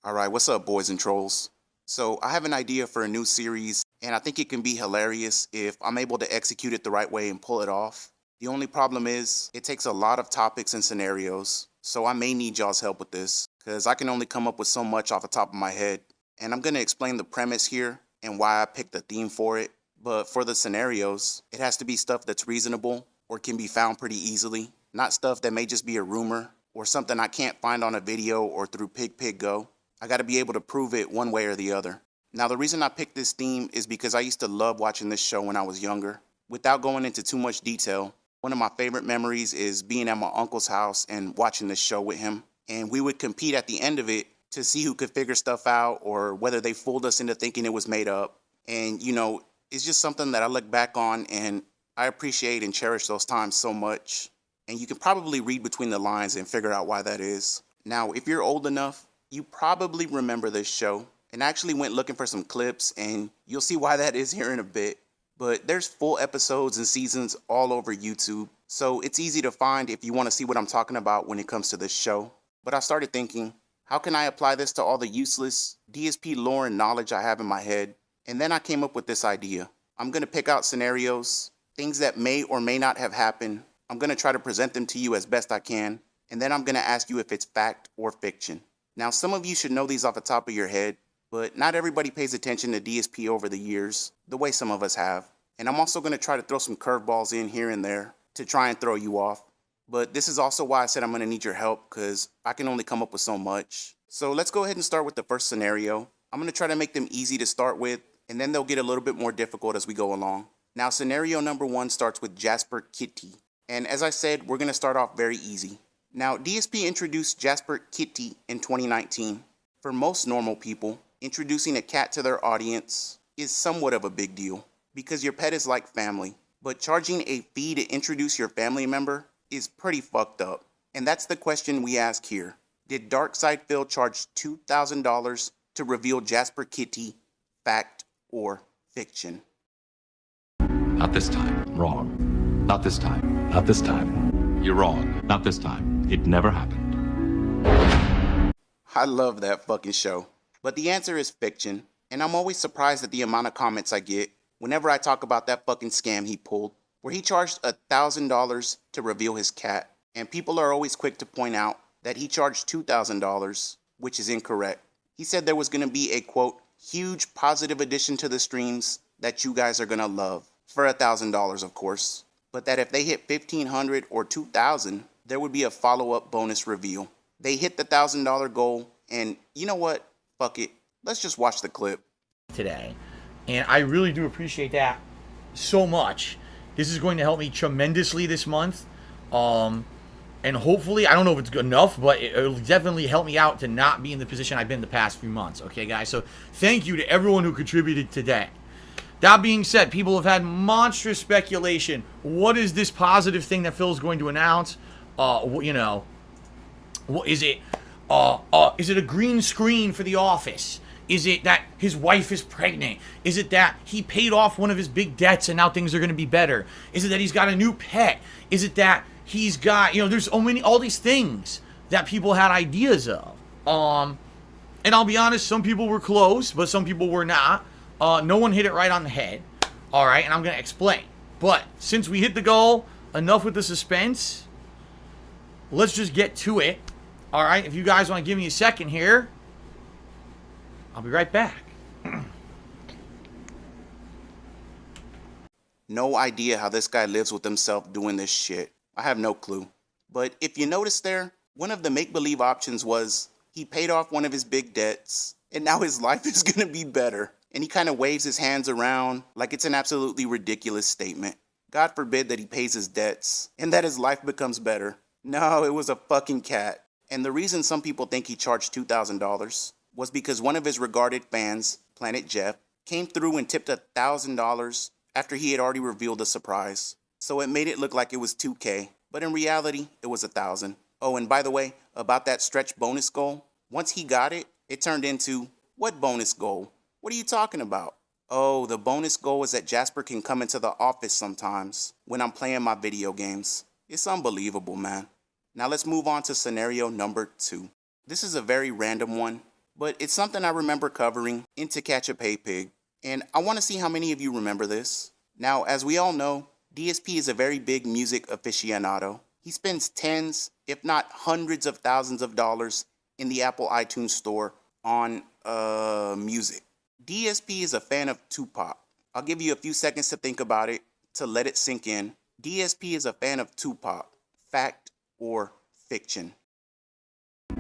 Alright, what's up, boys and trolls? So, I have an idea for a new series, and I think it can be hilarious if I'm able to execute it the right way and pull it off. The only problem is, it takes a lot of topics and scenarios, so I may need y'all's help with this, because I can only come up with so much off the top of my head. And I'm going to explain the premise here, and why I picked the theme for it. But for the scenarios, it has to be stuff that's reasonable, or can be found pretty easily, not stuff that may just be a rumor, or something I can't find on a video or through PigPigGo. I gotta be able to prove it one way or the other. Now, the reason I picked this theme is because I used to love watching this show when I was younger. Without going into too much detail, one of my favorite memories is being at my uncle's house and watching this show with him. And we would compete at the end of it to see who could figure stuff out or whether they fooled us into thinking it was made up. And, you know, it's just something that I look back on and I appreciate and cherish those times so much. And you can probably read between the lines and figure out why that is. Now, if you're old enough, you probably remember this show, and I actually went looking for some clips, and you'll see why that is here in a bit. But there's full episodes and seasons all over YouTube, so it's easy to find if you want to see what I'm talking about when it comes to this show. But I started thinking, how can I apply this to all the useless DSP lore and knowledge I have in my head? And then I came up with this idea. I'm going to pick out scenarios, things that may or may not have happened. I'm going to try to present them to you as best I can, and then I'm going to ask you if it's fact or fiction. Now, some of you should know these off the top of your head, but not everybody pays attention to DSP over the years, the way some of us have. And I'm also going to try to throw some curveballs in here and there to try and throw you off. But this is also why I said I'm going to need your help, because I can only come up with so much. So let's go ahead and start with the first scenario. I'm going to try to make them easy to start with, and then they'll get a little bit more difficult as we go along. Now, scenario number 1 starts with Jasper Kitty. And as I said, we're going to start off very easy. Now, DSP introduced Jasper Kitty in 2019. For most normal people, introducing a cat to their audience is somewhat of a big deal because your pet is like family. But charging a fee to introduce your family member is pretty fucked up. And that's the question we ask here. Did Darkseidphil charge $2,000 to reveal Jasper Kitty, fact or fiction? Not this time. Wrong. Not this time. Not this time. You're wrong. Not this time. It never happened. I love that fucking show. But the answer is fiction, and I'm always surprised at the amount of comments I get whenever I talk about that fucking scam he pulled, where he charged $1,000 to reveal his cat, and people are always quick to point out that he charged $2,000, which is incorrect. He said there was going to be a, quote, huge positive addition to the streams that you guys are going to love, for $1,000 of course, but that if they hit $1,500 or $2,000, there would be a follow-up bonus reveal. They hit the $1,000 goal, and you know what? Fuck it. Let's just watch the clip. Today, and I really do appreciate that so much. This is going to help me tremendously this month, and hopefully, I don't know if it's good enough, but it'll definitely help me out to not be in the position I've been the past few months. Okay, guys? So thank you to everyone who contributed today. That being said, people have had monstrous speculation. What is this positive thing that Phil's going to announce? You know, what is it? Is it a green screen for The Office? Is it that his wife is pregnant? Is it that he paid off one of his big debts and now things are going to be better? Is it that he's got a new pet? Is it that he's got, you know, there's all these things that people had ideas of. And I'll be honest, some people were close, but some people were not. No one hit it right on the head. All right, and I'm going to explain. But since we hit the goal, enough with the suspense. Let's just get to it. All right, if you guys want to give me a second here, I'll be right back. No idea how this guy lives with himself doing this shit. I have no clue. But if you notice there, one of the make-believe options was he paid off one of his big debts, and now his life is going to be better. And he kind of waves his hands around like it's an absolutely ridiculous statement. God forbid that he pays his debts and that his life becomes better. No, it was a fucking cat. And the reason some people think he charged $2,000 was because one of his regarded fans, Planet Jeff, came through and tipped $1,000 after he had already revealed the surprise. So it made it look like it was $2,000, but in reality, it was $1,000. Oh, and by the way, about that stretch bonus goal, once he got it, it turned into, what bonus goal? What are you talking about? Oh, the bonus goal is that Jasper can come into the office sometimes when I'm playing my video games. It's unbelievable, man. Now let's move on to scenario number 2. This is a very random one, but it's something I remember covering in To Catch a Pay Pig, and I want to see how many of you remember this. Now, as we all know, DSP is a very big music aficionado. He spends tens, if not hundreds of thousands of dollars in the Apple iTunes store on music. DSP is a fan of Tupac. I'll give you a few seconds to think about it, to let it sink in. DSP is a fan of Tupac. Fact or fiction?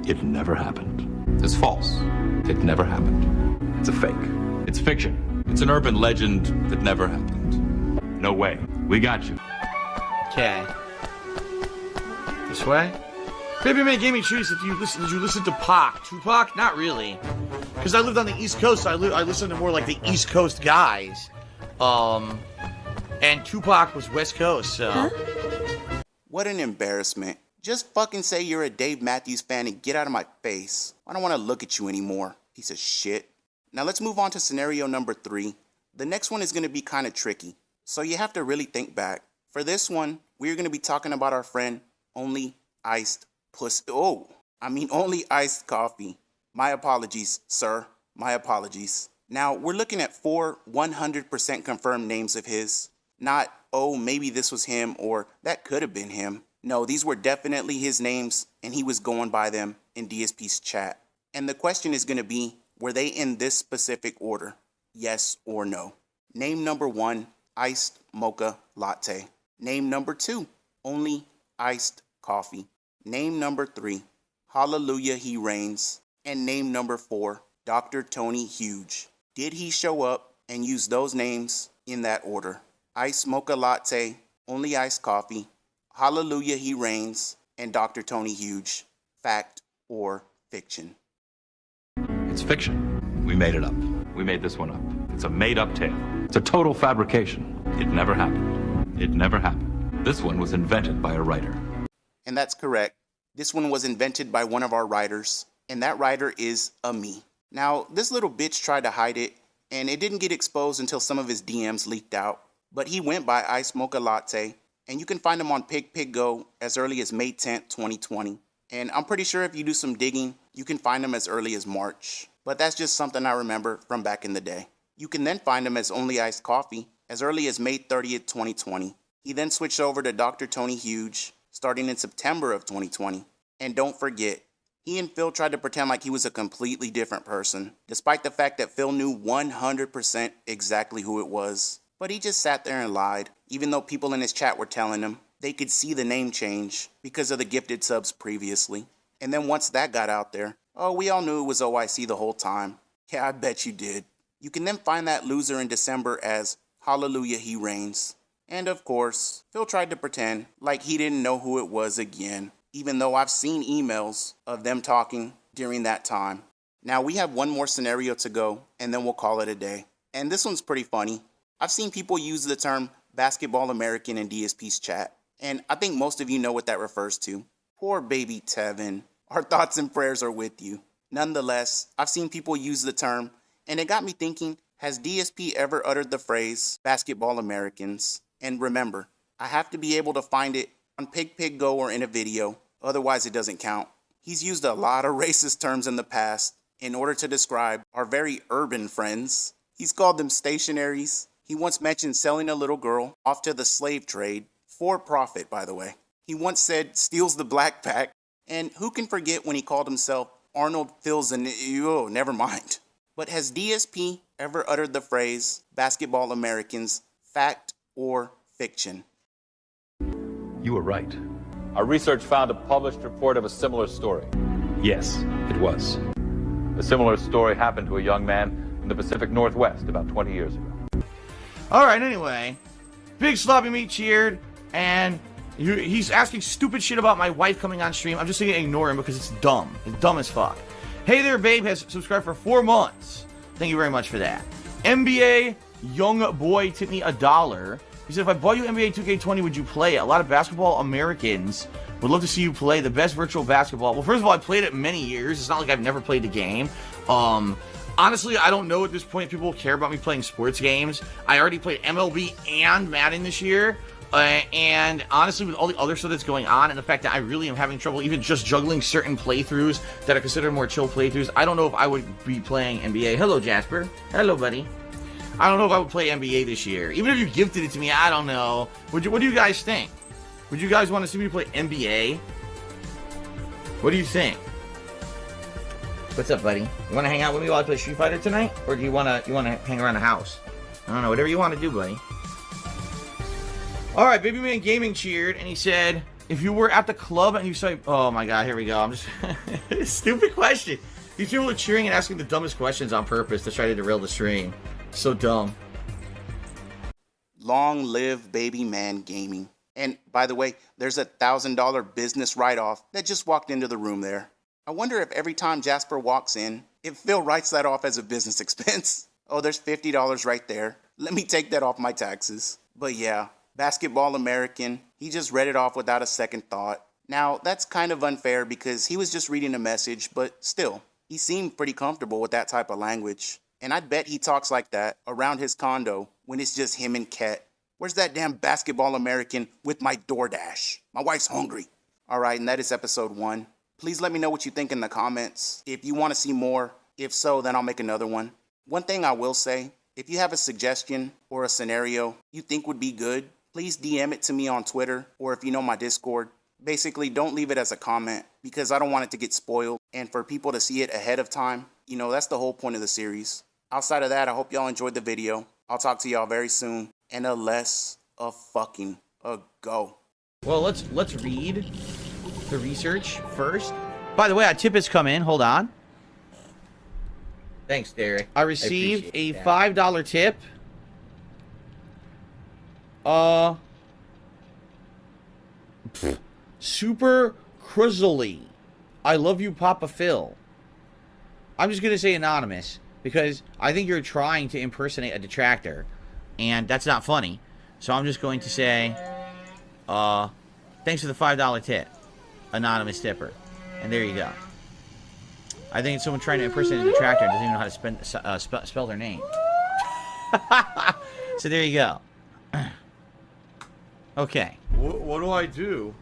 It never happened. It's false. It never happened. It's a fake. It's fiction. It's an urban legend that never happened. No way. We got you. Okay. This way? Baby Man Gaming Trees, did you listen to Pac? Tupac? Not really. Because I lived on the East Coast, so I listened to more like the East Coast guys. And Tupac was West Coast, so... Huh? What an embarrassment. Just fucking say you're a Dave Matthews fan and get out of my face. I don't want to look at you anymore, piece of shit. Now let's move on to scenario number 3. The next one is going to be kind of tricky, so you have to really think back. For this one, we're going to be talking about our friend, Only Iced Coffee. My apologies, sir. My apologies. Now, we're looking at 4 100% confirmed names of his. Not, oh, maybe this was him or that could have been him. No, these were definitely his names and he was going by them in DSP's chat. And the question is going to be, were they in this specific order? Yes or no? Name number 1, iced mocha latte. Name number 2, only iced coffee. Name number 3, hallelujah he reigns. And name number 4, Dr. Tony Huge. Did he show up and use those names in that order? Iced mocha latte, only iced coffee, hallelujah he reigns, and Dr. Tony Huge. Fact or fiction? It's fiction. We made it up. We made this one up. It's a made-up tale. It's a total fabrication. It never happened. It never happened. This one was invented by a writer. And that's correct. This one was invented by one of our writers, and that writer is me. Now, this little bitch tried to hide it, and it didn't get exposed until some of his DMs leaked out. But he went by Ice Mocha Latte, and you can find him on PigPigGo as early as May 10th, 2020. And I'm pretty sure if you do some digging, you can find him as early as March. But that's just something I remember from back in the day. You can then find him as Only Iced Coffee as early as May 30th, 2020. He then switched over to Dr. Tony Huge starting in September of 2020. And don't forget, he and Phil tried to pretend like he was a completely different person, despite the fact that Phil knew 100% exactly who it was. But he just sat there and lied, even though people in his chat were telling him they could see the name change because of the gifted subs previously. And then once that got out there, oh, we all knew it was OIC the whole time. Yeah, I bet you did. You can then find that loser in December as Hallelujah He Reigns. And of course, Phil tried to pretend like he didn't know who it was again, even though I've seen emails of them talking during that time. Now we have one more scenario to go, and then we'll call it a day. And this one's pretty funny. I've seen people use the term Basketball American in DSP's chat, and I think most of you know what that refers to. Poor baby Tevin. Our thoughts and prayers are with you. Nonetheless, I've seen people use the term, and it got me thinking, has DSP ever uttered the phrase Basketball Americans? And remember, I have to be able to find it on PigPigGo or in a video, otherwise it doesn't count. He's used a lot of racist terms in the past in order to describe our very urban friends. He's called them stationaries. He once mentioned selling a little girl off to the slave trade, for profit, by the way. He once said, steals the black pack. And who can forget when he called himself Arnold Fills and never mind. But has DSP ever uttered the phrase Basketball Americans, fact or fiction? You were right. Our research found a published report of a similar story. Yes, it was. A similar story happened to a young man in the Pacific Northwest about 20 years ago. Alright, anyway. Big Sloppy Meat cheered, and he's asking stupid shit about my wife coming on stream. I'm just going to ignore him because it's dumb. It's dumb as fuck. Hey There Babe has subscribed for 4 months. Thank you very much for that. NBA Young Boy tipped me $1. He said, if I bought you NBA 2K20, would you play it? A lot of basketball Americans would love to see you play the best virtual basketball. Well, first of all, I played it many years. It's not like I've never played the game. Honestly, I don't know at this point if people care about me playing sports games. I already played MLB and Madden this year. And honestly, with all the other stuff that's going on and the fact that I really am having trouble even just juggling certain playthroughs that are considered more chill playthroughs, I don't know if I would be playing NBA. Hello, Jasper. Hello, buddy. I don't know if I would play NBA this year. Even if you gifted it to me, I don't know. What do you guys think? Would you guys want to see me play NBA? What do you think? What's up, buddy? You want to hang out with me while I play Street Fighter tonight? Or do you want to hang around the house? I don't know. Whatever you want to do, buddy. All right, Baby Man Gaming cheered, and he said, if you were at the club and you saw... Oh, my God, here we go. I'm just... Stupid question. These people are cheering and asking the dumbest questions on purpose to try to derail the stream. So dumb. Long live Baby Man Gaming. And, by the way, there's a $1,000 business write-off that just walked into the room there. I wonder if every time Jasper walks in, if Phil writes that off as a business expense. Oh, there's $50 right there. Let me take that off my taxes. But yeah... Basketball American, he just read it off without a second thought. Now, that's kind of unfair because he was just reading a message, but still, he seemed pretty comfortable with that type of language. And I'd bet he talks like that around his condo when it's just him and Ket. Where's that damn Basketball American with my DoorDash? My wife's hungry. All right, and that is episode 1. Please let me know what you think in the comments. If you want to see more, if so, then I'll make another one. One thing I will say, if you have a suggestion or a scenario you think would be good, please DM it to me on Twitter, or if you know my Discord. Basically, don't leave it as a comment, because I don't want it to get spoiled, and for people to see it ahead of time. You know, that's the whole point of the series. Outside of that, I hope y'all enjoyed the video. I'll talk to y'all very soon, and a go. Well, let's read the research first. By the way, a tip has come in. Hold on. Thanks, Derek. I received a $5 tip. Super Cruzzly. I love you, Papa Phil. I'm just going to say anonymous because I think you're trying to impersonate a detractor, and that's not funny. So I'm just going to say, thanks for the $5 tip, anonymous tipper. And there you go. I think it's someone trying to impersonate a detractor and doesn't even know how to spell their name. So there you go. Okay. What do I do?